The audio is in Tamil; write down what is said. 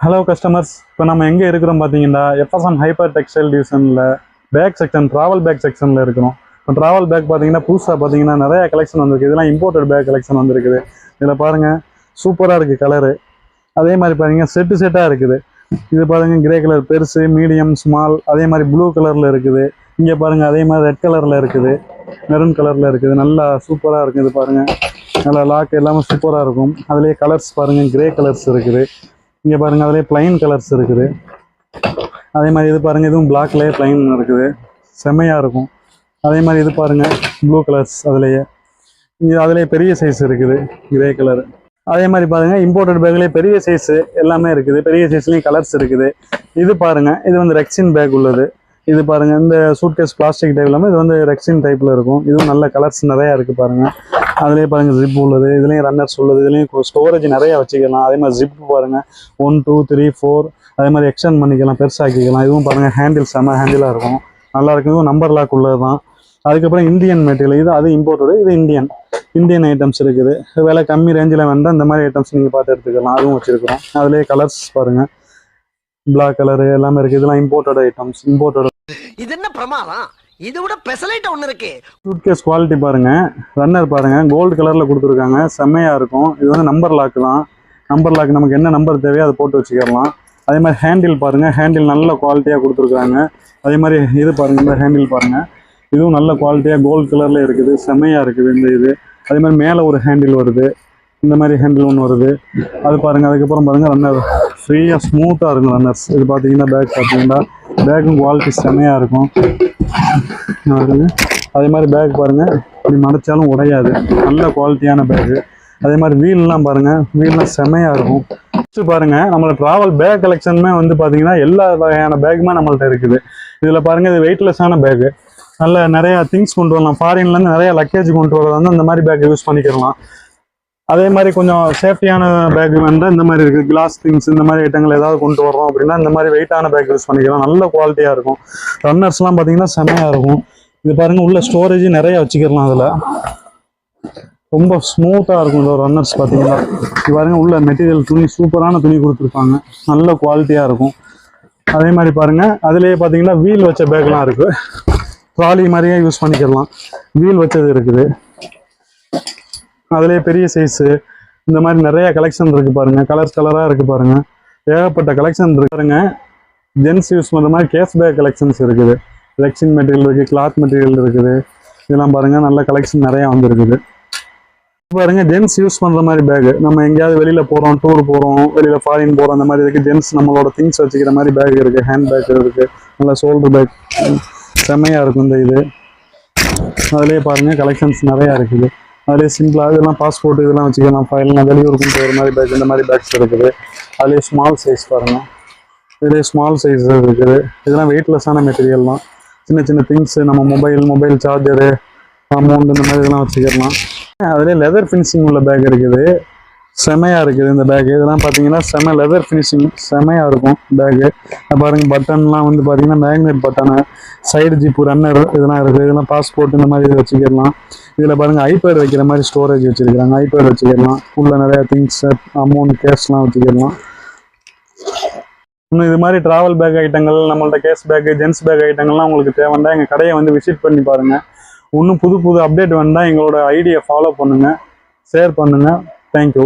ஹலோ கஸ்டமர்ஸ், இப்போ நம்ம எங்கே இருக்கிறோம் பார்த்தீங்கன்னா எஃப்எஸ்எம் ஹைப்பர் டெக்ஸ்டைல் டிவிஷனில் பேக் செக்ஷன் ட்ராவல் பேக் செக்ஷனில் இருக்கிறோம். இப்போ ட்ராவல் பேக் பார்த்தீங்கன்னா புதுசாக பார்த்தீங்கன்னா நிறைய கலெக்ஷன் வந்திருக்கு. இதெல்லாம் இம்போர்ட்டட் பேக் கலெக்ஷன் வந்திருக்குது. இதில் பாருங்கள் சூப்பராக இருக்குது கலரு. அதே மாதிரி பாருங்கள் செட்டாக இருக்குது. இது பாருங்கள் கிரே கலர் பெருசு, மீடியம், ஸ்மால். அதே மாதிரி ப்ளூ கலரில் இருக்குது. இங்கே பாருங்கள் அதே மாதிரி ரெட் கலரில் இருக்குது, மெரூன் கலரில் இருக்குது. நல்லா சூப்பராக இருக்குது. இது பாருங்கள் நல்லா லாக் எல்லாமே சூப்பராக இருக்கும். அதுலேயே கலர்ஸ் பாருங்கள், கிரே கலர்ஸ் இருக்குது. இங்கே பாருங்கள் அதிலே பிளைன் கலர்ஸ் இருக்குது. அதே மாதிரி இது பாருங்கள், இதுவும் பிளாக்லேயே பிளைன் இருக்குது, செம்மையாக இருக்கும். அதே மாதிரி இது பாருங்கள் ப்ளூ கலர்ஸ், அதுலேயே அதுலேயே பெரிய சைஸ் இருக்குது, கிரே கலர். அதே மாதிரி பாருங்கள் இம்போர்ட்டட் பேக்லேயே பெரிய சைஸு எல்லாமே இருக்குது. பெரிய சைஸ்லேயும் கலர்ஸ் இருக்குது. இது பாருங்கள், இது வந்து ரெக்ஸின் பேக் உள்ளது. இது பாருங்கள் இந்த சூட்கேஸ் பிளாஸ்டிக் டைப் இல்லாமல் இது வந்து ரெக்ஸின் டைப்பில் இருக்கும். இதுவும் நல்ல கலர்ஸ் நிறையா இருக்குது பாருங்கள். அதுலேயே பாருங்கள் ஜிப் உள்ளது, இதுலேயும் ரன்னர்ஸ் உள்ளது, இதுலேயும் ஸ்டோரேஜ் நிறையா வச்சுக்கலாம். அதே மாதிரி ஜிப் பாருங்கள் 1 2 3 4 அதே மாதிரி எக்ஸ்டெண்ட் பண்ணிக்கலாம், பெருசாக்கிக்கலாம். இதுவும் பாருங்கள் ஹேண்டில் செம்ம ஹேண்டிலாக இருக்கும், நல்லா இருக்கும். இதுவும் நம்பர் லாக் உள்ளது தான். அதுக்கப்புறம் இந்தியன் மெட்டீரியல், இது அது இம்போர்ட்டடு, இது இந்தியன் ஐட்டம்ஸ் இருக்குது. விலை கம்மி ரேஞ்சில் வேண்டாம் இந்த மாதிரி ஐட்டம்ஸ் நீங்கள் பார்த்து எடுத்துக்கலாம். அதுவும் வச்சுருக்கிறோம். அதுலேயே கலர்ஸ் பாருங்கள், பிளாக் கலரு எல்லாமே இருக்குது. இதெல்லாம் இம்போர்ட்டட் ஐட்டம்ஸ். இது என்ன பிரமாதம், இது விட பெசலைட் ஒன்று இருக்கு. சூட்கேஸ் குவாலிட்டி பாருங்க, ரன்னர் பாருங்க, கோல்டு கலர்ல கொடுத்துருக்காங்க, செம்மையா இருக்கும். இது வந்து நம்பர் லாக் தான். நம்பர் லாக் நமக்கு என்ன நம்பர் தேவையோ அதை போட்டு வச்சுக்கலாம். அதே மாதிரி ஹேண்டில் பாருங்க, ஹேண்டில் நல்ல குவாலிட்டியாக கொடுத்துருக்காங்க. அதே மாதிரி இது பாருங்க, இந்த ஹேண்டில் பாருங்க, இதுவும் நல்ல குவாலிட்டியாக கோல்டு கலர்ல இருக்குது, செம்மையா இருக்குது இந்த இது. அதே மாதிரி மேலே ஒரு ஹேண்டில் வருது, இந்த மாதிரி ஹேண்டில் ஒன்று வருது, அது பாருங்க. அதுக்கப்புறம் பாருங்க ரன்னர் ஃப்ரீயாக ஸ்மூத்தாக இருக்கும் ரன்னர்ஸ். இது பார்த்தீங்கன்னா பேக் பார்த்தீங்கன்னா பேக்கும் குவாலிட்டி செம்மையாக இருக்கும். அதே மாதிரி பேக் பாருங்கள், இப்படி மடைச்சாலும் உடையாது, நல்ல குவாலிட்டியான பேக்கு. அதே மாதிரி வீல்லாம் பாருங்கள், வீல்லாம் செம்மையாக இருக்கும். ஃபஸ்ட்டு பாருங்கள், நம்மளோட ட்ராவல் பேக் கலெக்ஷனுமே வந்து பார்த்தீங்கன்னா எல்லா வகையான பேக்குமே நம்மள்ட்ட இருக்குது. இதில் பாருங்கள் இது வெயிட்லெஸ்ஸான பேக்கு, நல்ல நிறையா திங்ஸ் கொண்டு வரலாம். ஃபாரின்லேருந்து நிறையா லக்கேஜ் கொண்டு வரது வந்து அந்த மாதிரி பேக் யூஸ் பண்ணிக்கலாம். அதே மாதிரி கொஞ்சம் சேஃப்டியான பேக் வேண்டாம், இந்த மாதிரி இருக்குது. கிளாஸ் திங்ஸ் இந்த மாதிரி ஐட்டங்கள் ஏதாவது கொண்டு வரோம் அப்படின்னா இந்த மாதிரி வெயிட்டான பேக் யூஸ் பண்ணிக்கலாம், நல்ல குவாலிட்டியாக இருக்கும். ரன்னர்ஸ்லாம் பார்த்தீங்கன்னா செம்மையாக இருக்கும். இது பாருங்கள் உள்ள ஸ்டோரேஜ் நிறைய வச்சுக்கலாம். அதில் ரொம்ப ஸ்மூத்தாக இருக்கும் இந்த ரன்னர்ஸ் பார்த்தீங்கன்னா. இது பாருங்கள் உள்ள மெட்டீரியல் துணி சூப்பரான துணி கொடுத்துருப்பாங்க, நல்ல குவாலிட்டியாக இருக்கும். அதே மாதிரி பாருங்கள் அதுலேயே பார்த்தீங்கன்னா வீல் வச்ச பேக்லாம் இருக்குது, ட்ராலி மாதிரியே யூஸ் பண்ணிக்கலாம். வீல் வச்சது இருக்குது, அதுலேயே பெரிய சைஸு இந்த மாதிரி நிறைய கலெக்ஷன் இருக்குது பாருங்கள். கலராக இருக்குது பாருங்கள், ஏகப்பட்ட கலெக்ஷன் இருக்கு பாருங்கள். ஜென்ஸ் யூஸ் பண்ணுற மாதிரி கேஸ் பேக் கலெக்ஷன்ஸ் இருக்குது, ரெக்ஸின் மெட்டீரியல் இருக்குது, கிளாத் மெட்டீரியல் இருக்குது. இதெல்லாம் பாருங்கள் நல்ல கலெக்ஷன் நிறையா வந்துருக்குது. பாருங்கள் ஜென்ஸ் யூஸ் பண்ணுற மாதிரி பேகு, நம்ம எங்கேயாவது வெளியில் போகிறோம், டூர் போகிறோம், வெளியில் ஃபாரின் போகிறோம், அந்த மாதிரி இருக்குது. ஜென்ஸ் நம்மளோட திங்ஸ் வச்சுக்கிற மாதிரி பேக் இருக்குது, ஹேண்ட் பேக் இருக்குது, நல்ல ஷோல்டர் பேக் செம்மையாக இருக்கும் இந்த இது. அதுலேயே பாருங்கள் கலெக்ஷன்ஸ் நிறையா இருக்குது. அதுலேயே சிம்பிளாக இதெல்லாம் பாஸ்போர்ட் இதெல்லாம் வச்சுக்கலாம், ஃபைல்லாம் வெளியூருக்கு போகிற மாதிரி பேக், இந்த மாதிரி பேக்ஸ் இருக்குது. அதுலேயே ஸ்மால் சைஸ் பாருங்கள், இதுலேயே ஸ்மால் சைஸ் இருக்குது. இதெல்லாம் வெயிட்லெஸ்ஸான மெட்டீரியல் தான். சின்ன திங்ஸு, நம்ம மொபைல் சார்ஜரு, அமௌண்ட் இந்த மாதிரி இதெல்லாம் வச்சுக்கலாம். அதுலேயே லெதர் ஃபினிஷிங் உள்ள பேக் இருக்குது, செமையாக இருக்குது இந்த பேக்கு. இதெல்லாம் பார்த்தீங்கன்னா லெதர் ஃபினிஷிங் செமையாக இருக்கும் பேக்கு. பாருங்கள் பட்டன்லாம் வந்து பார்த்தீங்கன்னா magnet button, side zip, runner இதெல்லாம் இருக்குது. இதெல்லாம் பாஸ்போர்ட் இந்த மாதிரி இதை வச்சுக்கலாம். இதில் பாருங்கள் ஐபேட் வைக்கிற மாதிரி ஸ்டோரேஜ் வச்சுருக்காங்க, ஐபேட் வச்சுக்கலாம். உள்ள நிறையா திங்ஸ், அமௌண்ட், கேஷ்லாம் வச்சுக்கலாம். இன்னும் இது மாதிரி ட்ராவல் பேக் ஐட்டங்கள், நம்மள்ட்ட கேஸ் பேக்கு, ஜென்ஸ் பேக் ஐட்டங்கள்லாம் உங்களுக்கு தேவைன்னா எங்கள் கடையை வந்து விசிட் பண்ணி பாருங்கள். இன்னும் புது அப்டேட் வேண்டாம், எங்களோட ஐடியை ஃபாலோ பண்ணுங்கள், ஷேர் பண்ணுங்கள். தேங்க்யூ.